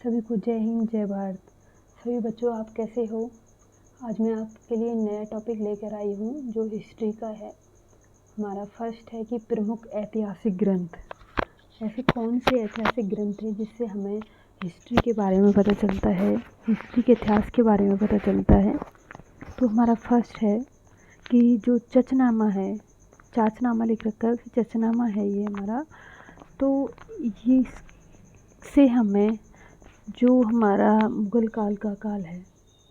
सभी को जय हिंद जय भारत। सभी बच्चों, आप कैसे हो? आज मैं आपके लिए नया टॉपिक लेकर आई हूँ जो हिस्ट्री का है। हमारा फर्स्ट है कि प्रमुख ऐतिहासिक ग्रंथ। ऐसे कौन से ऐतिहासिक ग्रंथ हैं जिससे हमें हिस्ट्री के बारे में पता चलता है, हिस्ट्री के इतिहास के बारे में पता चलता है। तो हमारा फर्स्ट है कि जो चचनामा है, चाचनामा लिख रखा है, चचनामा है ये हमारा। तो ये से हमें जो हमारा मुग़ल काल का काल है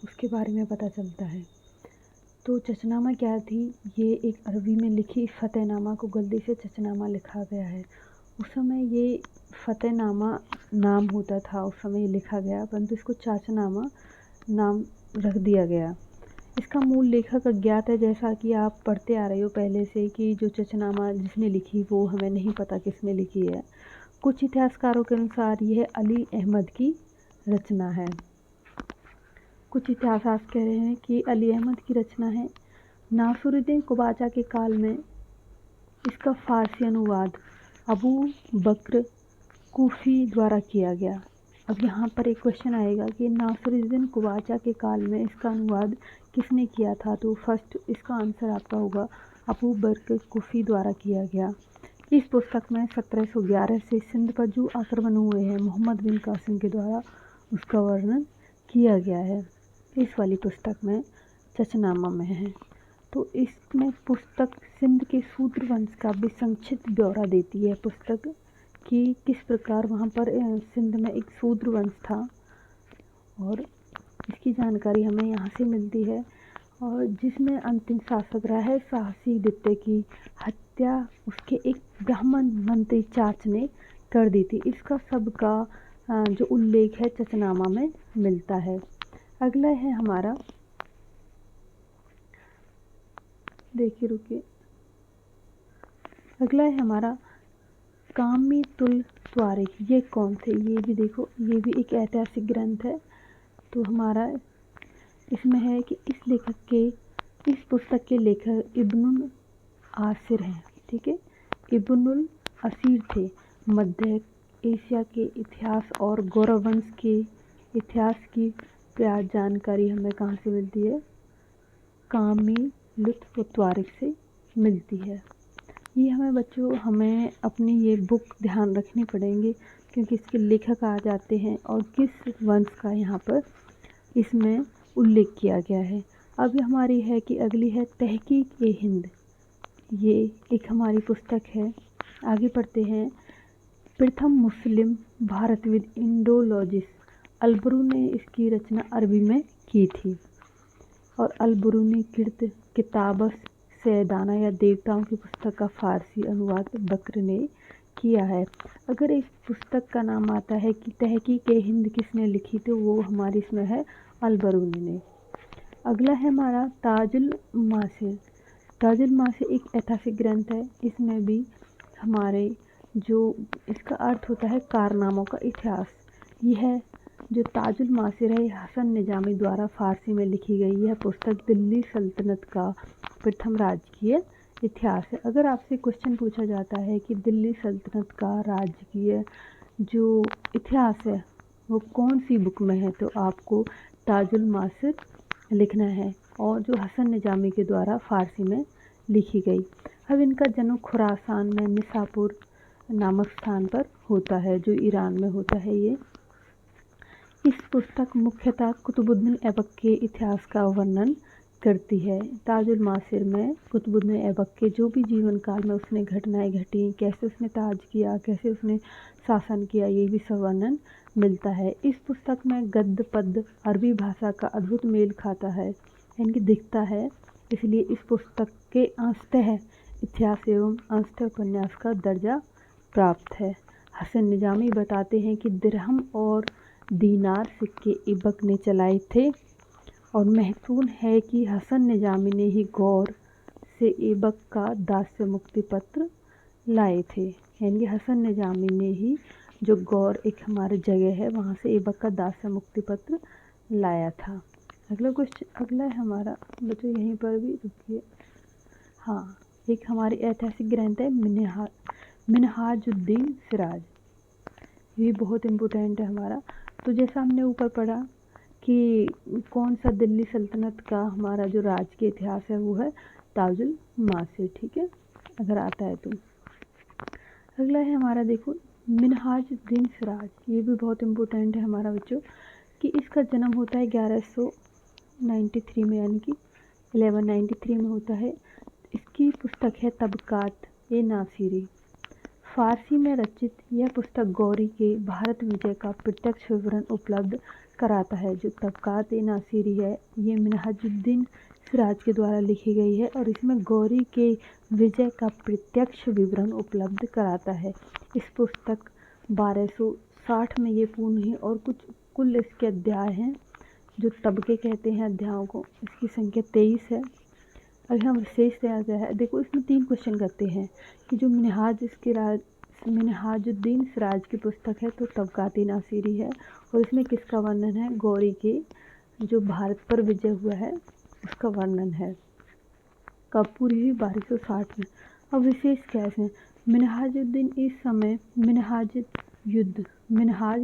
उसके बारे में पता चलता है। तो चचनामा क्या थी? ये एक अरबी में लिखी फ़तेहनामा को गलती से चचनामा लिखा गया है। उस समय ये फ़तेहनामा नाम होता था, उस समय ये लिखा गया, परंतु इसको चाचनामा नाम रख दिया गया। इसका मूल लेखक अज्ञात है, जैसा कि आप पढ़ते आ रहे हो पहले से कि जो चचनामा जिसने लिखी वो हमें नहीं पता किसने लिखी है। कुछ इतिहासकारों के अनुसार यह अली अहमद की रचना है। कुछ इतिहासकार कह रहे हैं कि अली अहमद की रचना है। नासिरुद्दीन कुबाचा के काल में इसका फ़ारसी अनुवाद अबू बकर कूफ़ी द्वारा किया गया। अब यहाँ पर एक क्वेश्चन आएगा कि नासिरुद्दीन कुबाचा के काल में इसका अनुवाद किसने किया था? तो फर्स्ट इसका आंसर आपका होगा अबू बकर कूफ़ी द्वारा किया गया। इस पुस्तक में 1711 से सिंध पर जो आक्रमण हुए हैं मोहम्मद बिन कासिम के द्वारा उसका वर्णन किया गया है। इस वाली पुस्तक में चचनामा में है। तो इसमें पुस्तक सिंध के शूद्र वंश का भी संक्षिप्त ब्यौरा देती है पुस्तक कि किस प्रकार वहाँ पर सिंध में एक शूद्र वंश था, और इसकी जानकारी हमें यहाँ से मिलती है। और जिसमें अंतिम शासक रहा है साहसी द्वितीय की हत्या उसके एक ब्राह्मण मंत्री चाच ने कर दी थी। इसका सबका जो उल्लेख है चचनामा में मिलता है। अगला है हमारा, देखिए रुकिए, अगला है हमारा कामितुल त्वारिख। ये कौन थे? ये भी देखो, ये भी एक ऐतिहासिक ग्रंथ है। तो हमारा इसमें है कि इस पुस्तक के लेखक इब्नुल आसिर हैं। ठीक है, इब्नुल असीर थे। मध्य एशिया के इतिहास और गौरव वंश के इतिहास की प्यार जानकारी हमें कहाँ से मिलती है? कामितुल त्वारिख से मिलती है। ये हमें अपनी ये बुक ध्यान रखनी पड़ेंगे क्योंकि इसके लेखक आ जाते हैं और किस वंश का यहाँ पर इसमें उल्लेख किया गया है। अब हमारी है कि अगली है तहकीक-ए-हिंद। ये एक हमारी पुस्तक है। आगे पढ़ते हैं। प्रथम मुस्लिम भारतविद इंडोलॉजिस्ट अल-बरूनी ने इसकी रचना अरबी में की थी। और अल-बरूनी कृत किताबस सैयदाना या देवताओं की पुस्तक का फ़ारसी अनुवाद बकर ने किया है। अगर इस पुस्तक का नाम आता है कि तहकीक-ए-हिंद किसने लिखी, तो वो हमारी इसमें है अल-बरूनी ने। अगला है हमारा ताजुल मासिर। ताजुल मासिर एक ऐतिहासिक ग्रंथ है। इसमें भी हमारे जो इसका अर्थ होता है कारनामों का इतिहास। यह जो ताजुल मासिर है हसन निजामी द्वारा फ़ारसी में लिखी गई यह पुस्तक दिल्ली सल्तनत का प्रथम राजकीय इतिहास है। अगर आपसे क्वेश्चन पूछा जाता है कि दिल्ली सल्तनत का राजकीय जो इतिहास है वो कौन सी बुक में है, तो आपको ताजुल मासिर लिखना है, और जो हसन निजामी के द्वारा फ़ारसी में लिखी गई। अब इनका जन्म खुरासान में निसापुर नामक स्थान पर होता है जो ईरान में होता है। ये इस पुस्तक मुख्यतः कुतुबुद्दीन ऐबक के इतिहास का वर्णन करती है। ताजुल मासिर में कुतुबुद्दीन ऐबक के जो भी जीवन काल में उसने घटनाएं घटी, कैसे उसने ताज किया, कैसे उसने शासन किया, ये भी सब वर्णन मिलता है। इस पुस्तक में गद्य पद्य अरबी भाषा का अद्भुत मेल खाता है, इनकी दिखता है। इसलिए इस पुस्तक के अंशतः इतिहास एवं अंशतः उपन्यास का दर्जा प्राप्त है। हसन निजामी बताते हैं कि दिरहम और दीनार सिक्के ऐबक ने चलाए थे, और महत्वपूर्ण है कि हसन निजामी ने ही गौर से ऐबक का दास्य मुक्ति पत्र लाए थे। यानी हसन निजामी ने ही जो गौर एक हमारी जगह है वहाँ से ऐबक का दास्य मुक्ति पत्र लाया था। अगला क्वेश्चन, अगला है हमारा, बच्चों यहीं पर भी रुकिए। हाँ, एक हमारी ऐतिहासिक ग्रंथ है मिनहाजुद्दीन सिराज। ये बहुत इम्पोर्टेंट है हमारा। तो जैसा हमने ऊपर पढ़ा कि कौन सा दिल्ली सल्तनत का हमारा जो राजकीय इतिहास है वो है ताजुल मासिर, ठीक है, अगर आता है तो। अगला है हमारा, देखो, मिनहाजुद्दीन सिराज। ये भी बहुत इम्पोर्टेंट है हमारा बच्चों, कि इसका जन्म होता है 1193 में, यानी कि 1193 में होता है। इसकी पुस्तक है तबकात ए नासिरी। फारसी में रचित यह पुस्तक गौरी के भारत विजय का प्रत्यक्ष विवरण उपलब्ध कराता है। जो तबकात ए नासिरी है ये मिनहाजुद्दीन सिराज के द्वारा लिखी गई है और इसमें गौरी के विजय का प्रत्यक्ष विवरण उपलब्ध कराता है। इस पुस्तक 1260 में ये पूर्ण हुई और कुल इसके अध्याय हैं, जो तबके कहते हैं अध्यायों को। इसकी संख्या 23 है। अगर हम विशेष दिया है, देखो इसमें 3 क्वेश्चन करते हैं कि जो मिनहाजुद्दीन सिराज की पुस्तक है तो तबकात ए नासिरी है, और इसमें किसका वर्णन है, गौरी के जो भारत पर विजय हुआ है उसका वर्णन है। कब पूरी हुई, 1260 में। अब विशेष क्या है इसमें, मिनहाजुद्दीन इस समय मिनहाज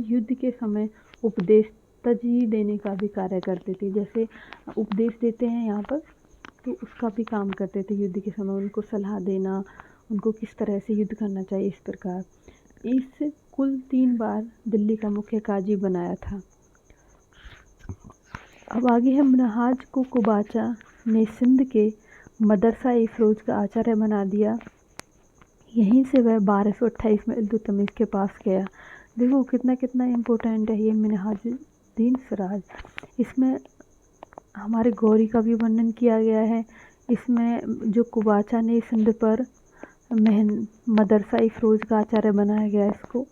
युद्ध के समय उपदेश तजही देने का भी कार्य करते थे। जैसे उपदेश देते हैं यहाँ पर, तो उसका भी काम करते थे युद्ध के समय, उनको सलाह देना, उनको किस तरह से युद्ध करना चाहिए, इस प्रकार। इस कुल 3 बार दिल्ली का मुख्य काजी बनाया था। अब आगे है, मिनहाज को कुबाचा ने सिंध के मदरसा ए फिरोज का आचार्य बना दिया। यहीं से वह 1228 में इल्तुतमिश के पास गया। देखो कितना इम्पोर्टेंट है ये मिनहाजुद्दीन सिराज। इसमें हमारे गौरी का भी वर्णन किया गया है। इसमें जो कुबाचा ने सिंध पर मदरसा ए फिरोज का आचार्य बनाया गया इसको,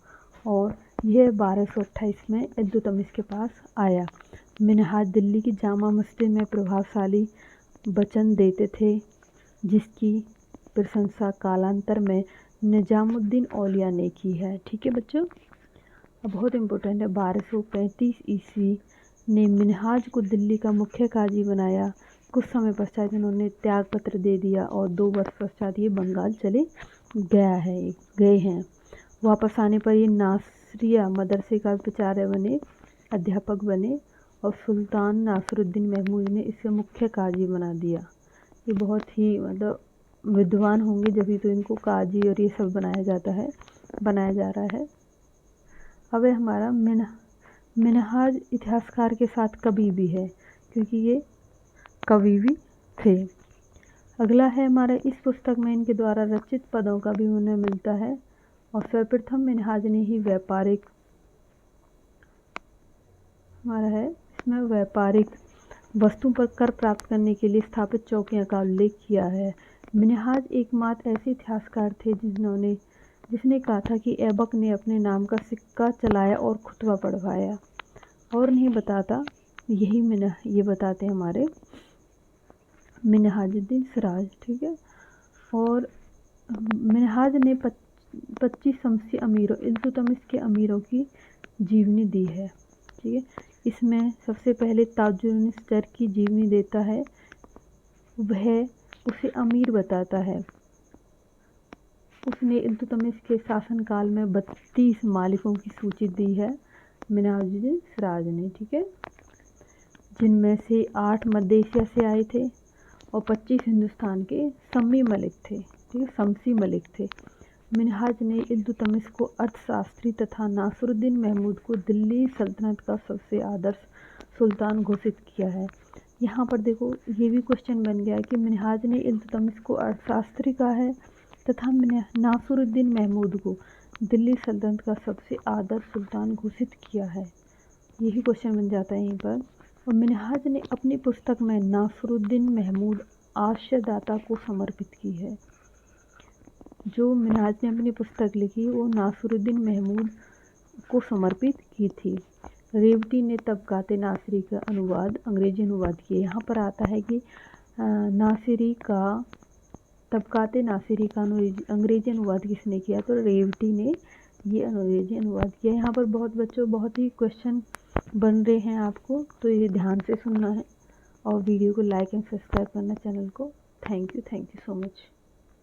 और यह 1228 में इल्तुतमिश के पास आया। मिनहाज दिल्ली की जामा मस्जिद में प्रभावशाली वचन देते थे, जिसकी प्रशंसा कालांतर में निजामुद्दीन औलिया ने की है। ठीक है बच्चों, अब बहुत इम्पोर्टेंट है, 1235 ईस्वी ने मिनहाज को दिल्ली का मुख्य काजी बनाया। कुछ समय पश्चात इन्होंने त्याग पत्र दे दिया और 2 वर्ष पश्चात ये बंगाल चले गए हैं। वापस आने पर ये नासरिया मदरसे का प्राचार्य बने, अध्यापक बने, और सुल्तान नासिरुद्दीन महमूद ने इसे मुख्य काजी बना दिया। ये बहुत ही मतलब विद्वान होंगे, जब तो इनको काजी और ये सब बनाया जा रहा है। अब हमारा मिनहाज इतिहासकार के साथ कवि भी है, क्योंकि ये कवि भी थे। अगला है हमारा, इस पुस्तक में इनके द्वारा रचित पदों का भी उन्हें मिलता है। और सर्वप्रथम मिनहाज ने ही व्यापारिक हमारा है, इसमें व्यापारिक वस्तुओं पर कर प्राप्त करने के लिए स्थापित चौकियों का उल्लेख किया है। मिनहाज एकमात्र ऐसे इतिहासकार थे जिसने कहा था कि ऐबक ने अपने नाम का सिक्का चलाया और खुतबा पढ़वाया, और नहीं बताता, ये बताते हमारे मिनहाजुद्दीन सिराज। ठीक है, और मिनहाज ने 25 शमसी अमीरों इल्तुतमिश के अमीरों की जीवनी दी है। ठीक है, इसमें सबसे पहले ताजुनिस्टर की जीवनी देता है, वह उसे अमीर बताता है। उसने इल्तुतमिश के शासनकाल में 32 मालिकों की सूची दी है मिनहाजुद्दीन सिराज ने। ठीक है, जिनमें से 8 मध्य एशिया से आए थे और 25 हिंदुस्तान के शमसी मलिक थे। मिनहाज ने इल्तुतमिश को अर्थशास्त्री तथा नासिरुद्दीन महमूद को दिल्ली सल्तनत का सबसे आदर्श सुल्तान घोषित किया है। यहाँ पर देखो ये भी क्वेश्चन बन गया कि मिनहाज ने इल्तुतमिश को अर्थशास्त्री कहा है तथा नासिरुद्दीन महमूद को दिल्ली सल्तनत का सबसे आदर्श सुल्तान घोषित किया है। यही क्वेश्चन बन जाता है यहीं पर। और मिनहाज ने अपनी पुस्तक में नासिरुद्दीन महमूद आश्रयदाता को समर्पित की है। जो मिनहाज ने अपनी पुस्तक लिखी वो नासिरुद्दीन महमूद को समर्पित की थी। रेवती ने तबकात नासिरी का अंग्रेजी अनुवाद किया। यहाँ पर आता है कि तबकात नासिरी का अंग्रेजी अनुवाद किसने किया, तो रेवती ने ये अंग्रेजी अनुवाद किया। यहाँ पर बहुत ही क्वेश्चन बन रहे हैं आपको, तो ये ध्यान से सुनना है और वीडियो को लाइक एंड सब्सक्राइब करना चैनल को। Thank you so much.